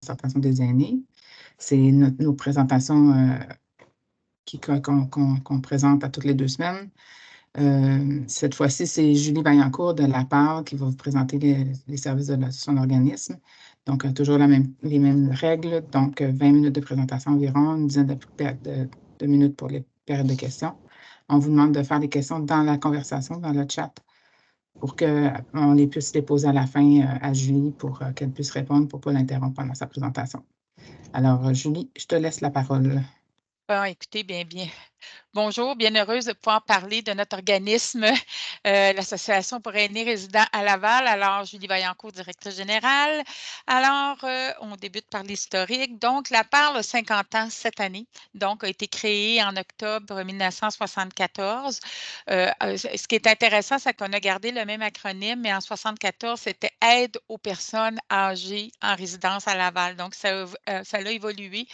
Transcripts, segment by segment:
présentation des aînés. C'est nos présentations qu'on présente à toutes les 2 semaines. Cette fois-ci, c'est Julie Vaillancourt de la PAL qui va vous présenter les services de son organisme. Donc, toujours les mêmes règles. Donc, 20 minutes de présentation environ, une dizaine de minutes pour les périodes de questions. On vous demande de faire des questions dans la conversation, dans le chat, pour qu'on les puisse les poser à la fin à Julie pour qu'elle puisse répondre pour ne pas l'interrompre pendant sa présentation. Alors, Julie, je te laisse la parole. Bon, écoutez, bien. Bonjour, bien heureuse de pouvoir parler de notre organisme, l'Association pour aînés résidents à Laval. Alors, Julie Vaillancourt, directrice générale. Alors, on débute par l'historique. Donc, la PAL a 50 ans cette année, donc a été créée en octobre 1974. Ce qui est intéressant, c'est qu'on a gardé le même acronyme, mais en 1974, c'était Aide aux personnes âgées en résidence à Laval. Donc, ça a évolué.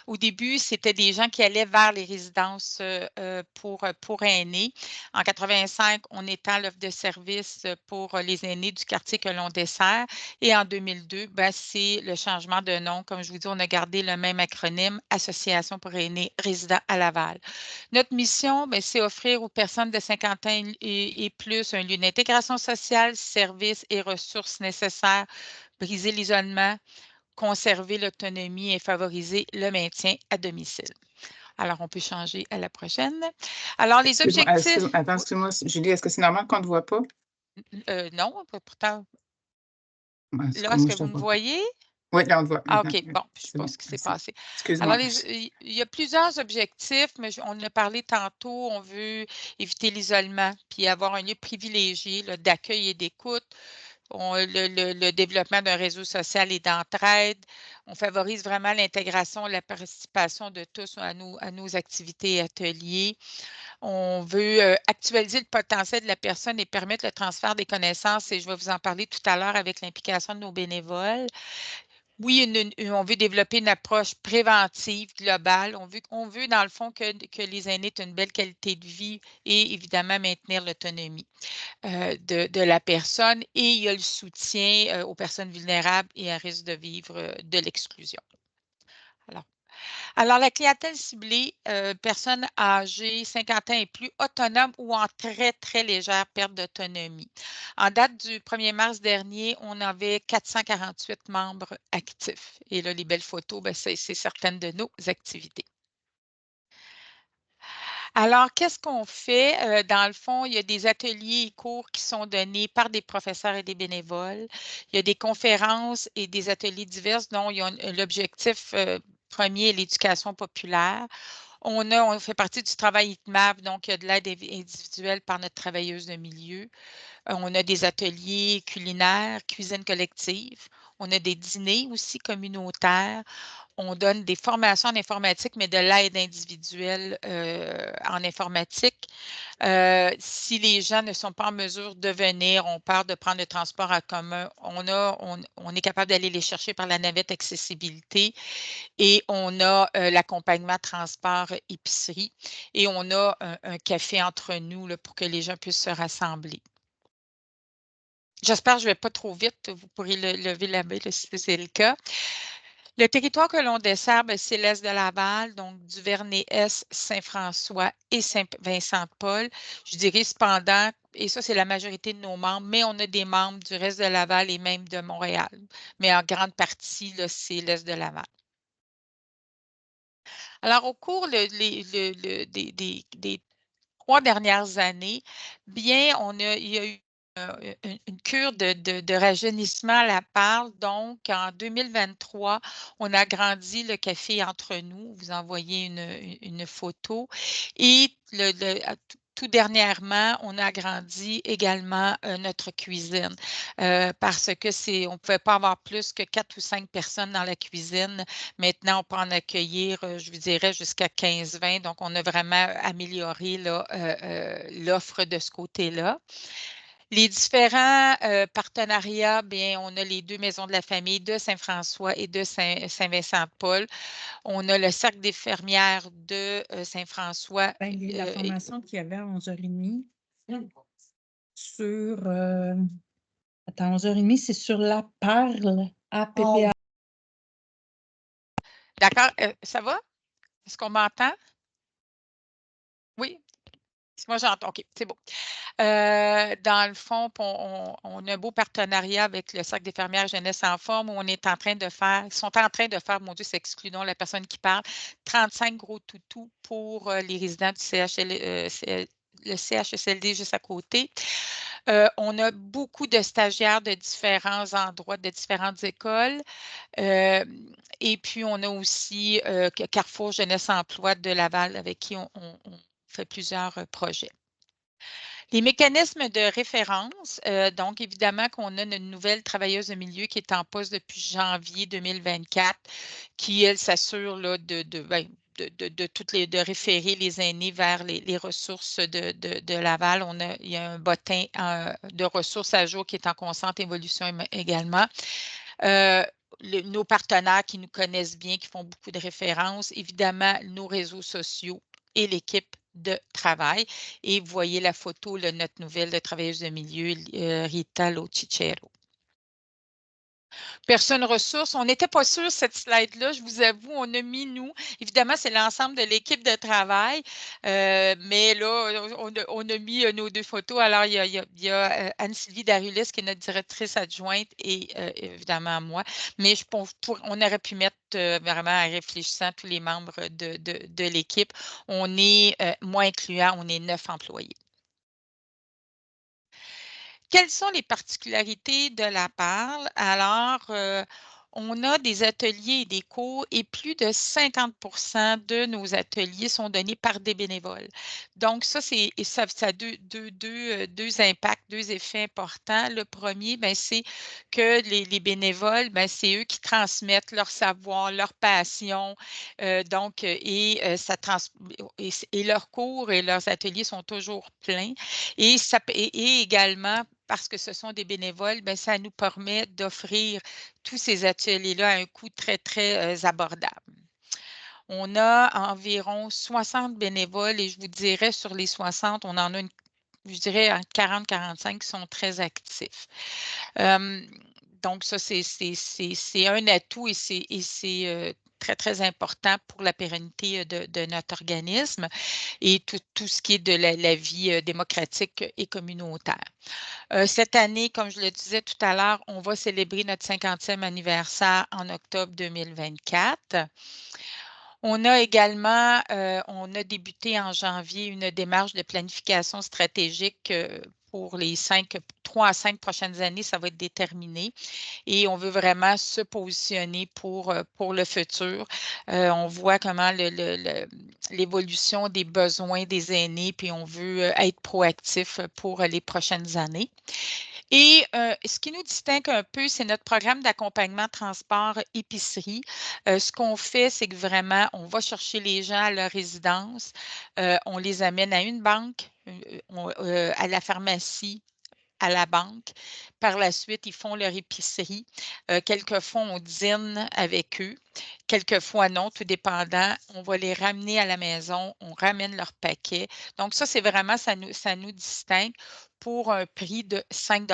Au début, c'était des gens qui allaient vers les résidences pour aînés. En 85, on étend l'offre de services pour les aînés du quartier que l'on dessert. Et en 2002, c'est le changement de nom. Comme je vous dis, on a gardé le même acronyme, Association pour aînés résidents à Laval. Notre mission, c'est offrir aux personnes de 50 ans et plus un lieu d'intégration sociale, services et ressources nécessaires, briser l'isolement, conserver l'autonomie et favoriser le maintien à domicile. Alors, on peut changer à la prochaine. Alors, les objectifs. Attends, excuse-moi, Julie, est-ce que c'est normal qu'on ne te voit pas? Non, pourtant. Là, Là, est-ce que vous me voyez? Oui, là, on te voit Ah, maintenant. OK. Bon, je ne sais C'est pas bon, ce qui s'est merci. passé. Excuse-moi. Alors, il y a plusieurs objectifs, mais on en a parlé tantôt. On veut éviter l'isolement, puis avoir un lieu privilégié d'accueil et d'écoute. Le développement d'un réseau social et d'entraide. On favorise vraiment l'intégration, la participation de tous à nos activités et ateliers. On veut actualiser le potentiel de la personne et permettre le transfert des connaissances, et je vais vous en parler tout à l'heure avec l'implication de nos bénévoles. Oui, on veut développer une approche préventive, globale. On veut dans le fond, que les aînés aient une belle qualité de vie et évidemment maintenir l'autonomie de la personne. Et il y a le soutien aux personnes vulnérables et à risque de vivre de l'exclusion. Alors, la clientèle ciblée, personnes âgées, 50 ans et plus, autonomes ou en très, très légère perte d'autonomie. En date du 1er mars dernier, on avait 448 membres actifs. Et là, les belles photos, c'est certaines de nos activités. Alors, qu'est-ce qu'on fait? Dans le fond, il y a des ateliers et cours qui sont donnés par des professeurs et des bénévoles. Il y a des conférences et des ateliers divers dont l'objectif premier est l'éducation populaire. On fait partie du travail ITMAP, donc il y a de l'aide individuelle par notre travailleuse de milieu. On a des ateliers culinaires, cuisine collective. On a des dîners aussi communautaires. On donne des formations en informatique, mais de l'aide individuelle en informatique. Si les gens ne sont pas en mesure de venir, on part de prendre le transport en commun. On est capable d'aller les chercher par la navette accessibilité et on a l'accompagnement transport épicerie et on a un café entre nous là, pour que les gens puissent se rassembler. J'espère que je ne vais pas trop vite. Vous pourrez lever la main si c'est le cas. Le territoire que l'on dessert, c'est l'Est de Laval, donc Duvernay-Est, Saint-François et Saint-Vincent-de-Paul. Je dirais cependant, et ça, c'est la majorité de nos membres, mais on a des membres du reste de Laval et même de Montréal. Mais en grande partie, c'est l'Est de Laval. Alors, au cours des 3 dernières années, il y a eu une cure de rajeunissement à la PAL. Donc, en 2023, on a agrandi le café entre nous. Vous envoyez une photo. Et tout dernièrement, on a agrandi également notre cuisine parce que on ne pouvait pas avoir plus que 4 ou 5 personnes dans la cuisine. Maintenant, on peut en accueillir, je vous dirais, jusqu'à 15-20. Donc, on a vraiment amélioré l'offre de ce côté-là. Les différents partenariats, bien, on a les 2 maisons de la famille de Saint-François et de Saint-Vincent-de-Paul. On a le cercle des fermières de Saint-François. La formation qu'il y avait à 11h30 sur... attends, 11h30, c'est sur la PARL, APPA. D'accord, ça va? Est-ce qu'on m'entend? Oui? Moi, j'entends. OK, c'est beau. Dans le fond, on a un beau partenariat avec le Cercle des fermières Jeunesse en forme où ils sont en train de faire, mon Dieu, c'est excluant la personne qui parle, 35 gros toutous pour les résidents du le CHSLD juste à côté. On a beaucoup de stagiaires de différents endroits, de différentes écoles. Et puis, on a aussi Carrefour Jeunesse Emploi de Laval avec qui on fait plusieurs projets. Les mécanismes de référence, donc évidemment qu'on a une nouvelle travailleuse de milieu qui est en poste depuis janvier 2024, qui, elle, s'assure de référer les aînés vers les ressources de Laval. Il y a un bottin de ressources à jour qui est en constante évolution également. Nos partenaires qui nous connaissent bien, qui font beaucoup de références, évidemment, nos réseaux sociaux et l'équipe de travail. Et vous voyez la photo, notre nouvelle de travailleuse de milieu, Rita Locicero. Personnes ressources, on n'était pas sûr cette slide-là, je vous avoue, on a mis nous. Évidemment, c'est l'ensemble de l'équipe de travail, mais là, on a mis nos deux photos. Alors, il y a Anne-Sylvie Darulis, qui est notre directrice adjointe, et évidemment moi. Mais on aurait pu mettre vraiment en réfléchissant tous les membres de l'équipe. On est, moi incluant, on est 9 employés. Quelles sont les particularités de la PARL? Alors, on a des ateliers et des cours et plus de 50 de nos ateliers sont donnés par des bénévoles. Donc, ça a deux impacts, deux effets importants. Le premier, c'est que les bénévoles, c'est eux qui transmettent leur savoir, leur passion. Et leurs cours et leurs ateliers sont toujours pleins. Et également, parce que ce sont des bénévoles, ça nous permet d'offrir tous ces ateliers-là à un coût très, très abordable. On a environ 60 bénévoles et je vous dirais, sur les 60, on en a je dirais, 40-45 qui sont très actifs. Donc, ça, c'est un atout et c'est très, très important pour la pérennité de notre organisme et tout ce qui est de la vie démocratique et communautaire. Cette année, comme je le disais tout à l'heure, on va célébrer notre 50e anniversaire en octobre 2024. On a également, on a débuté en janvier une démarche de planification stratégique pour les 3 à 5 prochaines années, ça va être déterminé. Et on veut vraiment se positionner pour le futur. On voit comment l'évolution des besoins des aînés, puis on veut être proactif pour les prochaines années. Et ce qui nous distingue un peu, c'est notre programme d'accompagnement transport épicerie. Ce qu'on fait, c'est que vraiment, on va chercher les gens à leur résidence, on les amène à une banque, à la pharmacie, à la banque. Par la suite, ils font leur épicerie. Quelquefois, on dîne avec eux. Quelquefois, non, tout dépendant. On va les ramener à la maison. On ramène leur paquet. Donc, ça, c'est vraiment, ça nous distingue pour un prix de 5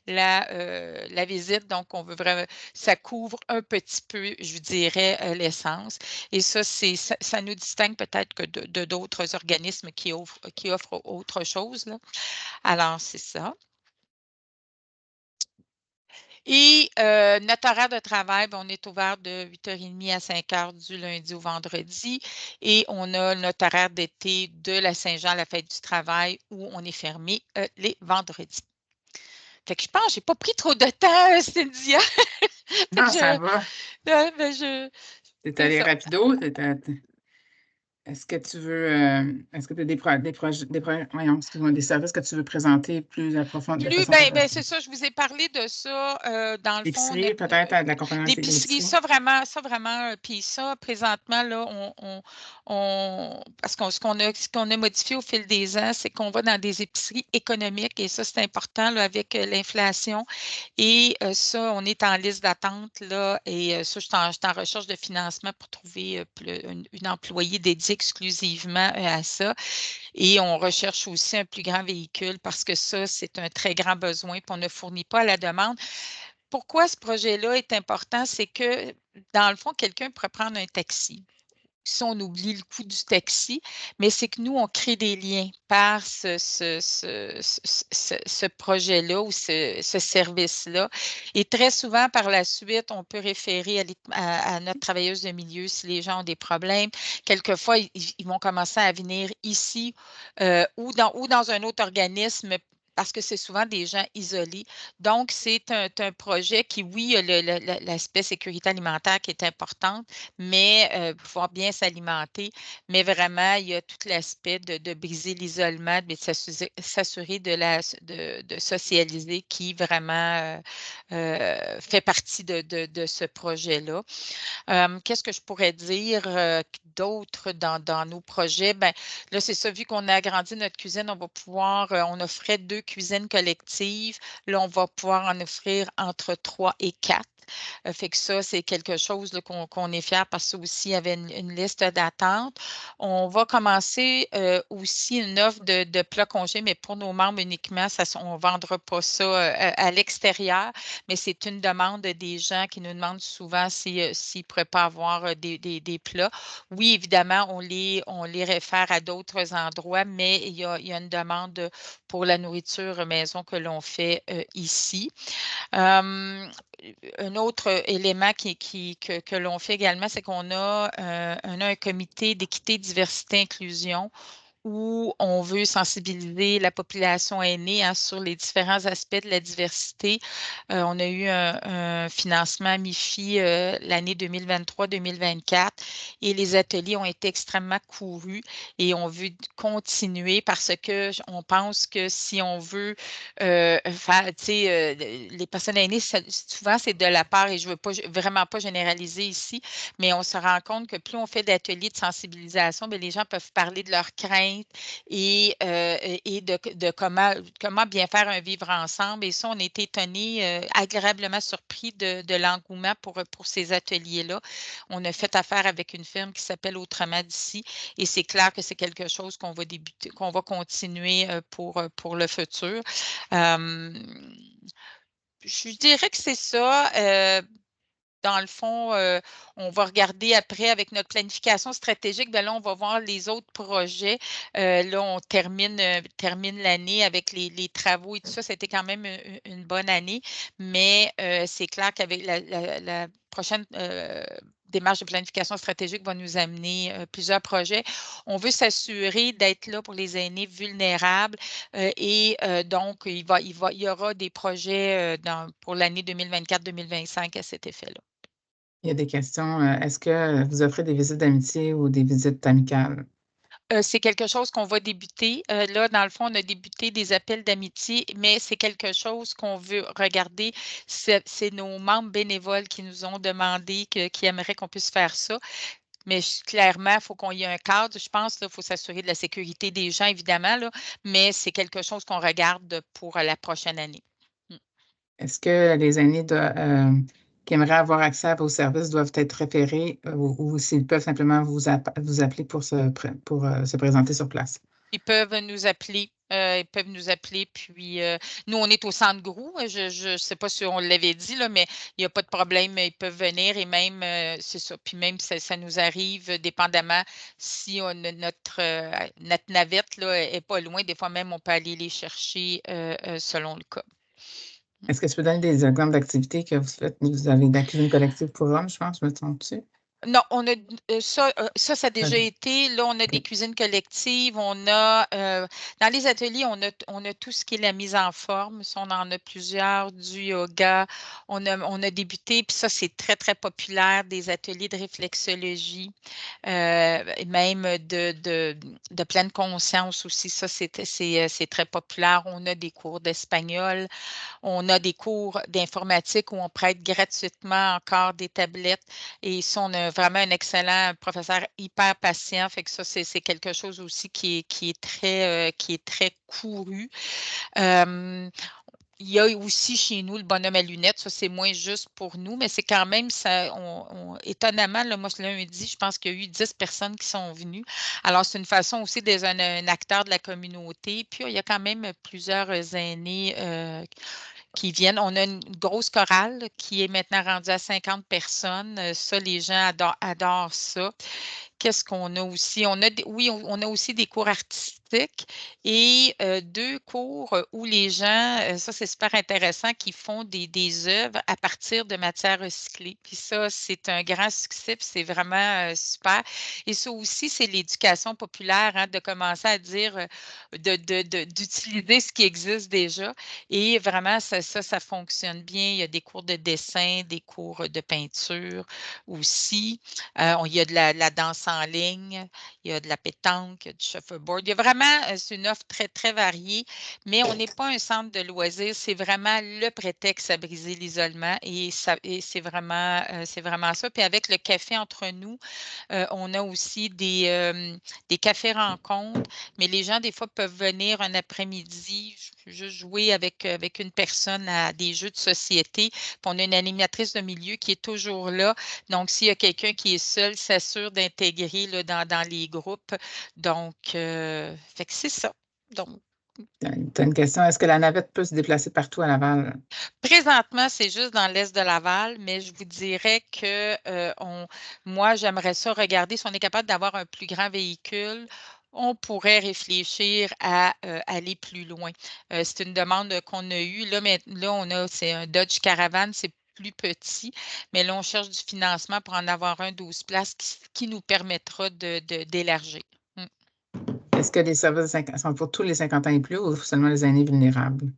la visite. Donc, on veut vraiment, ça couvre un petit peu, je dirais, l'essence. Et ça, ça nous distingue peut-être que de d'autres organismes qui offrent autre chose, là. Alors, c'est ça. Et notre horaire de travail, on est ouvert de 8h30 à 5h du lundi au vendredi. Et on a notre horaire d'été de la Saint-Jean à la fête du travail où on est fermé les vendredis. Fait que je pense que je n'ai pas pris trop de temps, Cynthia. Non, ça va. C'est allé rapido. Est-ce que tu veux, est-ce que tu as des services que tu veux présenter plus approfondis? C'est ça, je vous ai parlé de ça dans le fond. L'épicerie, peut-être, de l'accompagnement L'épicerie, ça vraiment. Puis ça, présentement, là, parce que ce qu'on a modifié au fil des ans, c'est qu'on va dans des épiceries économiques et ça, c'est important là, avec l'inflation. Et ça, on est en liste d'attente, là, et ça, je suis en recherche de financement pour trouver une employée dédiée exclusivement à ça. Et on recherche aussi un plus grand véhicule parce que ça, c'est un très grand besoin, puis on ne fournit pas à la demande. pourquoi ce projet-là est important? C'est que, dans le fond, quelqu'un pourrait prendre un taxi. Si on oublie le coût du taxi, mais c'est que nous, on crée des liens par ce projet-là ou ce service-là. Et très souvent, par la suite, on peut référer à notre travailleuse de milieu si les gens ont des problèmes. Quelquefois, ils vont commencer à venir ici ou dans un autre organisme parce que c'est souvent des gens isolés. Donc, c'est un projet qui, oui, a l'aspect sécurité alimentaire qui est important, mais pouvoir bien s'alimenter. Mais vraiment, il y a tout l'aspect de briser l'isolement, de s'assurer de socialiser qui vraiment fait partie de ce projet-là. Qu'est-ce que je pourrais dire d'autre dans nos projets? Ben, là, c'est ça, vu qu'on a agrandi notre cuisine, on va pouvoir, on offrait 2 cuisines collectives. Là, on va pouvoir en offrir entre 3 et 4. Fait que ça, c'est quelque chose qu'on est fiers parce que ça aussi, il y avait une liste d'attente. On va commencer aussi une offre de plats congés, mais pour nos membres uniquement. On ne vendra pas ça à l'extérieur, mais c'est une demande des gens qui nous demandent souvent s'ils ne pourraient pas avoir des plats. Oui, évidemment, on les réfère à d'autres endroits, mais il y a une demande pour la nourriture maison que l'on fait ici. Un autre élément que l'on fait également, c'est qu'on a un comité d'équité, diversité, inclusion où on veut sensibiliser la population aînée sur les différents aspects de la diversité. On a eu un financement à MIFI l'année 2023-2024 et les ateliers ont été extrêmement courus et on veut continuer parce que on pense que si on veut faire, tu sais, les personnes aînées, souvent c'est de la part, et je ne veux vraiment pas généraliser ici, mais on se rend compte que plus on fait d'ateliers de sensibilisation, bien, les gens peuvent parler de leurs craintes et de comment bien faire un vivre ensemble. Et ça, on est étonnés, agréablement surpris de l'engouement pour ces ateliers-là. On a fait affaire avec une firme qui s'appelle Autrement d'ici et c'est clair que c'est quelque chose qu'on va débuter, qu'on va continuer pour le futur. Je dirais que c'est ça. Dans le fond, on va regarder après avec notre planification stratégique. Bien là, on va voir les autres projets. Là, on termine l'année avec les travaux et tout ça. C'était quand même une bonne année, mais c'est clair qu'avec la prochaine démarche de planification stratégique va nous amener plusieurs projets. On veut s'assurer d'être là pour les aînés vulnérables et donc, il y aura des projets pour l'année 2024-2025 à cet effet-là. Il y a des questions. Est-ce que vous offrez des visites d'amitié ou des visites amicales? C'est quelque chose qu'on va débuter. Là, dans le fond, on a débuté des appels d'amitié, mais c'est quelque chose qu'on veut regarder. C'est nos membres bénévoles qui nous ont demandé, qui aimeraient qu'on puisse faire ça. Mais clairement, il faut qu'on y ait un cadre. Je pense qu'il faut s'assurer de la sécurité des gens, évidemment, là, mais c'est quelque chose qu'on regarde pour la prochaine année. Est-ce que les aînés qui aimeraient avoir accès à vos services doivent être référés ou s'ils peuvent simplement vous appeler pour se présenter sur place? Ils peuvent nous appeler. Puis nous, on est au centre Grou. Je ne sais pas si on l'avait dit, là, mais il n'y a pas de problème. Ils peuvent venir et même, c'est ça. Puis même, ça nous arrive, dépendamment si notre navette n'est pas loin. Des fois même, on peut aller les chercher selon le cas. Est-ce que tu peux donner des exemples d'activités que vous faites? Vous avez de la cuisine collective pour hommes, je pense, je me trompe-tu? Non, on a ça a déjà été. Là, on a des cuisines collectives. On a dans les ateliers, on a tout ce qui est la mise en forme. Ça, on en a plusieurs, du yoga. On a débuté, puis ça, c'est très, très populaire, des ateliers de réflexologie, et même de pleine conscience aussi. Ça, c'est très populaire. On a des cours d'espagnol. On a des cours d'informatique où on prête gratuitement encore des tablettes. Et ça, on a vraiment un excellent professeur hyper patient. Fait que ça, c'est quelque chose aussi qui est très couru. Il y a aussi chez nous le bonhomme à lunettes. Ça, c'est moins juste pour nous, mais c'est quand même ça. Étonnamment, là, moi, ce lundi, je pense qu'il y a eu 10 personnes qui sont venues. Alors, c'est une façon aussi d'être un acteur de la communauté. Puis, il y a quand même plusieurs aînés qui viennent. On a une grosse chorale qui est maintenant rendue à 50 personnes. Ça, les gens adorent ça. Qu'est-ce qu'on a aussi? On a aussi des cours artistiques et 2 cours où les gens, ça c'est super intéressant, qui font des œuvres à partir de matières recyclées. Puis ça, c'est un grand succès, puis c'est vraiment super. Et ça aussi, c'est l'éducation populaire, hein, de commencer à dire, d'utiliser ce qui existe déjà. Et vraiment, ça fonctionne bien. Il y a des cours de dessin, des cours de peinture aussi. Il y a de la danse en ligne, il y a de la pétanque, il y a du shuffleboard. Il y a vraiment, c'est une offre très, très variée, mais on n'est pas un centre de loisirs. C'est vraiment le prétexte à briser l'isolement et c'est vraiment ça. Puis avec le café entre nous, on a aussi des cafés rencontres, mais les gens, des fois, peuvent venir un après-midi juste jouer avec une personne à des jeux de société. Puis on a une animatrice de milieu qui est toujours là. Donc, s'il y a quelqu'un qui est seul, s'assure d'intégrer là, dans les groupes. Donc, fait que c'est ça. Donc, Tu as une question. Est-ce que la navette peut se déplacer partout à Laval? présentement, c'est juste dans l'est de Laval, mais je vous dirais que moi, j'aimerais ça regarder si on est capable d'avoir un plus grand véhicule. On pourrait réfléchir à aller plus loin. C'est une demande qu'on a eue. Là, mais là, c'est un Dodge Caravan, c'est plus petit, mais là, on cherche du financement pour en avoir un 12 places qui nous permettra d'élargir. Est-ce que les services sont pour tous les 50 ans et plus ou seulement les aînés vulnérables?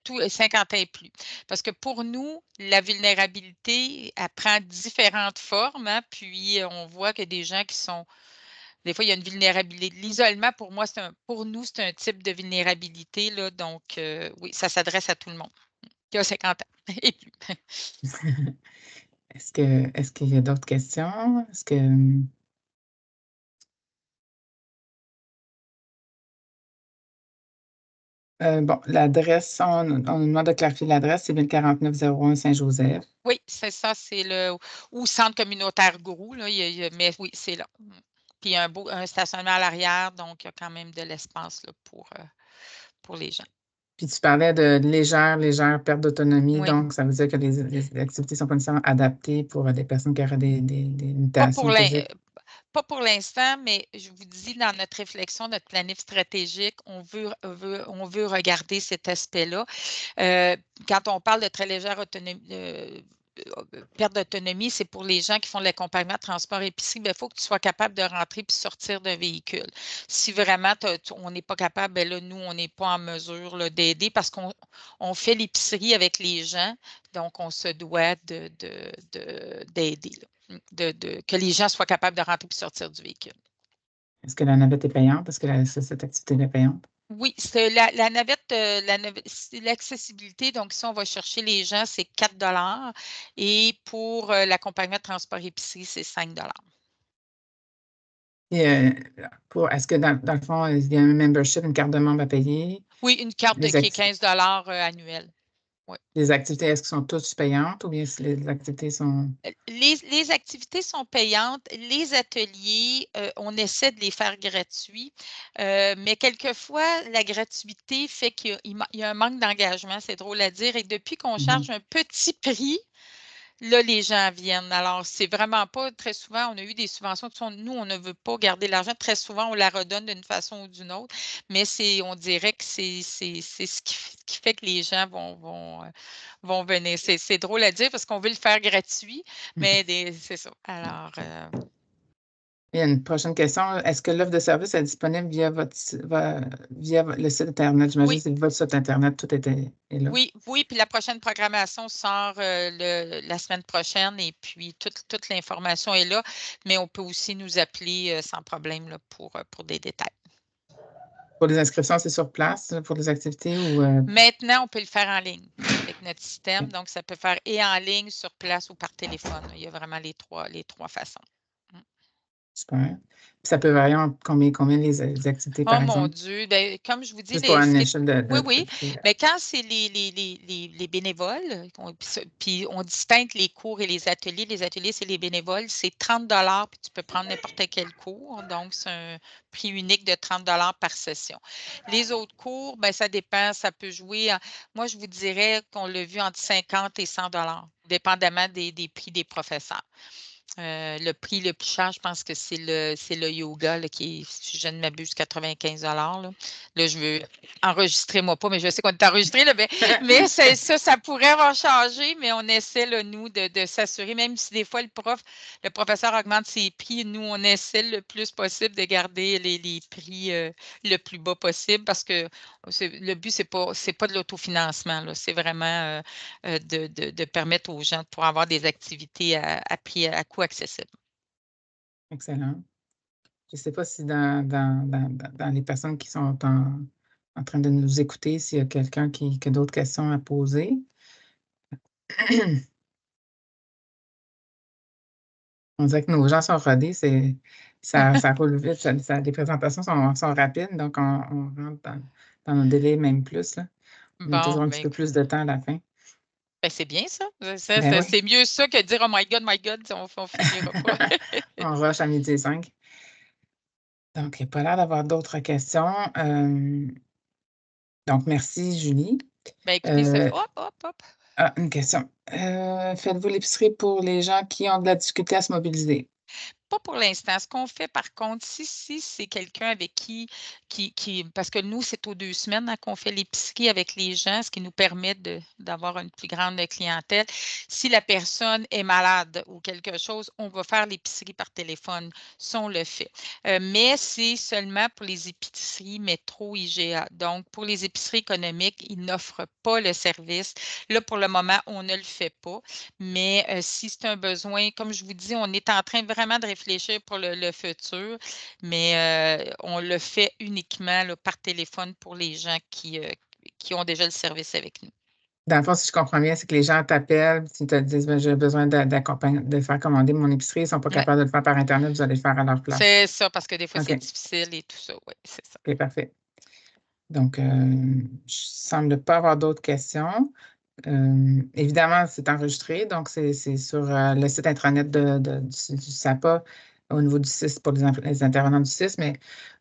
Tous 50 ans et plus. Parce que pour nous, la vulnérabilité, elle prend différentes formes, hein, puis on voit que des gens qui sont des fois, il y a une vulnérabilité. L'isolement, pour moi, pour nous, c'est un type de vulnérabilité, là, donc oui, ça s'adresse à tout le monde qui a 50 ans et plus. Est-ce qu'il y a d'autres questions? Bon, l'adresse, on nous demande de clarifier l'adresse, c'est 1049-01 Saint-Joseph. Oui, c'est ça, c'est ou centre communautaire Gourou, là, mais oui, c'est là. Puis un stationnement à l'arrière, donc il y a quand même de l'espace là, pour les gens. Puis tu parlais de légère perte d'autonomie, Oui. donc ça veut dire que les activités ne sont pas nécessairement adaptées pour des personnes qui auraient des Pas pour limitations physiques. Pas pour l'instant, mais je vous dis, dans notre réflexion, notre planif stratégique, on veut regarder cet aspect-là. Quand on parle de très légère autonomie, perte d'autonomie, c'est pour les gens qui font de l'accompagnement de transport épicerie. Il faut que tu sois capable de rentrer puis sortir d'un véhicule. Si vraiment on n'est pas capable, bien là, nous, on n'est pas en mesure d'aider parce qu'on fait l'épicerie avec les gens, donc on se doit d'aider. Que les gens soient capables de rentrer et sortir du véhicule. Est-ce que la navette est payante? Est-ce que cette activité est payante? Oui, c'est la navette, c'est l'accessibilité. Donc, si on va chercher les gens, c'est 4 et pour l'accompagnement de transport épicerie, c'est 5 Et est-ce que dans le fond, il y a un membership, une carte de membre à payer? Oui, une carte Les, qui est acti- 15 annuelle. Oui. les activités, est-ce qu'elles sont toutes payantes ou bien si les activités sont. Les activités sont payantes. Les ateliers, on essaie de les faire gratuits, mais quelquefois, la gratuité fait qu'il y a un manque d'engagement, c'est drôle à dire. Et depuis qu'on charge un petit prix, là, les gens viennent. Alors, c'est vraiment pas très souvent, on a eu des subventions. Nous, on ne veut pas garder l'argent. Très souvent, on la redonne d'une façon ou d'une autre, mais on dirait que c'est ce qui fait que les gens vont venir. C'est drôle à dire parce qu'on veut le faire gratuit, mais c'est ça. Alors, Il y a une prochaine question. Est-ce que l'offre de service est disponible via via le site Internet? J'imagine oui, que c'est votre site Internet, tout est là. oui, puis la prochaine programmation sort la semaine prochaine et puis toute l'information est là, mais on peut aussi nous appeler sans problème là, pour des détails. Pour les inscriptions, c'est sur place pour les activités ou. Maintenant, on peut le faire en ligne avec notre système. Donc, ça peut faire et en ligne, sur place ou par téléphone. Il y a vraiment les trois façons. Super. Puis ça peut varier entre combien les activités, Oh par mon exemple? Dieu, ben, comme je vous dis, Juste pour une échelle oui, de oui, prix. mais quand c'est les bénévoles, puis on distingue les cours et les ateliers, c'est les bénévoles, c'est 30 puis tu peux prendre n'importe quel cours, donc c'est un prix unique de 30 par session. Les autres cours, ben, ça dépend, ça peut jouer, moi je vous dirais qu'on l'a vu entre 50 et 100 dépendamment des prix des professeurs. Le prix le plus cher, je pense que c'est le yoga là, qui est, si je ne m'abuse, 95 là. Là, je veux enregistrer moi pas, mais je sais qu'on est enregistré, là, mais ça pourrait avoir changé, mais on essaie, là, nous, de s'assurer, même si des fois le professeur augmente ses prix, nous, on essaie le plus possible de garder les prix le plus bas possible parce que le but, c'est pas de l'autofinancement, là, c'est vraiment de permettre aux gens de pouvoir avoir des activités à prix à coût accessible. Excellent. Je ne sais pas si dans les personnes qui sont en train de nous écouter, s'il y a quelqu'un qui a d'autres questions à poser. On dirait que nos gens sont rodés, ça roule vite, les présentations sont rapides, donc on rentre dans nos délais même plus, là. On a toujours Bon, un ben, petit peu plus de temps à la fin. ben, c'est bien ça. Ben oui, C'est mieux ça que de dire oh my God, on finira pas. on rush à 12h05. Donc, il n'y a pas l'air d'avoir d'autres questions. Donc, merci, Julie. Ben, écoutez, Euh, hop. une question. Faites-vous l'épicerie pour les gens qui ont de la difficulté à se mobiliser? Pas pour l'instant. Ce qu'on fait, par contre, si c'est quelqu'un avec parce que nous, c'est aux 2 semaines hein, qu'on fait l'épicerie avec les gens, ce qui nous permet d'avoir une plus grande clientèle. Si la personne est malade ou quelque chose, on va faire l'épicerie par téléphone. Ça, on le fait. Mais c'est seulement pour les épiceries métro IGA. Donc, pour les épiceries économiques, ils n'offrent pas le service. Là, pour le moment, on ne le fait pas. Mais si c'est un besoin, comme je vous dis, on est en train vraiment de réfléchir pour le futur, mais on le fait uniquement là, par téléphone pour les gens qui ont déjà le service avec nous. Dans le fond, si je comprends bien, c'est que les gens t'appellent, s'ils te disent ben, j'ai besoin de faire commander mon épicerie, ils ne sont pas Ouais, capables de le faire par Internet, vous allez le faire à leur place. c'est ça, parce que des fois, OK, c'est difficile et tout ça. Oui, c'est ça. OK, parfait. Donc, je ne semble pas avoir d'autres questions. Évidemment, c'est enregistré, donc c'est sur le site intranet du SAPA au niveau du CIS pour les intervenants du CIS, mais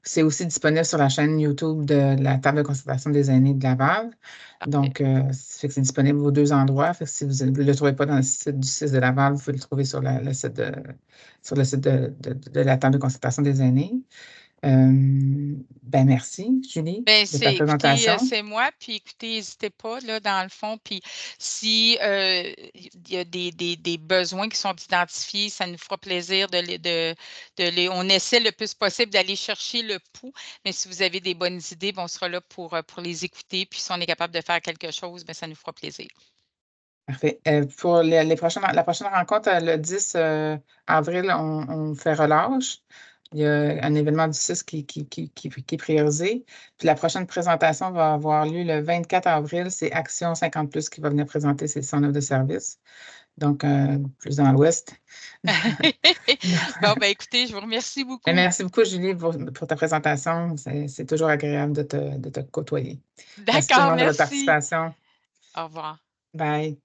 c'est aussi disponible sur la chaîne YouTube de la table de conservation des aînés de Laval. Parfait. Donc, ça fait que c'est disponible aux 2 endroits. Fait que si vous ne le trouvez pas dans le site du CIS de Laval, vous pouvez le trouver sur le site de la table de concertation des aînés. Ben merci, Julie, Ben, de ta écoutez, présentation. c'est moi, puis écoutez, n'hésitez pas, là, dans le fond, puis si il y a des besoins qui sont identifiés, ça nous fera plaisir on essaie le plus possible d'aller chercher le pouls, mais si vous avez des bonnes idées, ben, on sera là pour les écouter, puis si on est capable de faire quelque chose, ben, ça nous fera plaisir. Parfait. Pour la prochaine rencontre, le 10 avril, on fait relâche. Il y a un événement du 6 qui est priorisé. Puis la prochaine présentation va avoir lieu le 24 avril. C'est Action 50+ qui va venir présenter son offre de service. Donc, plus dans l'Ouest. Bon, ben, écoutez, je vous remercie beaucoup. Merci beaucoup, Julie, pour ta présentation. C'est toujours agréable de te côtoyer. Merci tout le D'accord, monde de votre merci. participation. Au revoir. Bye.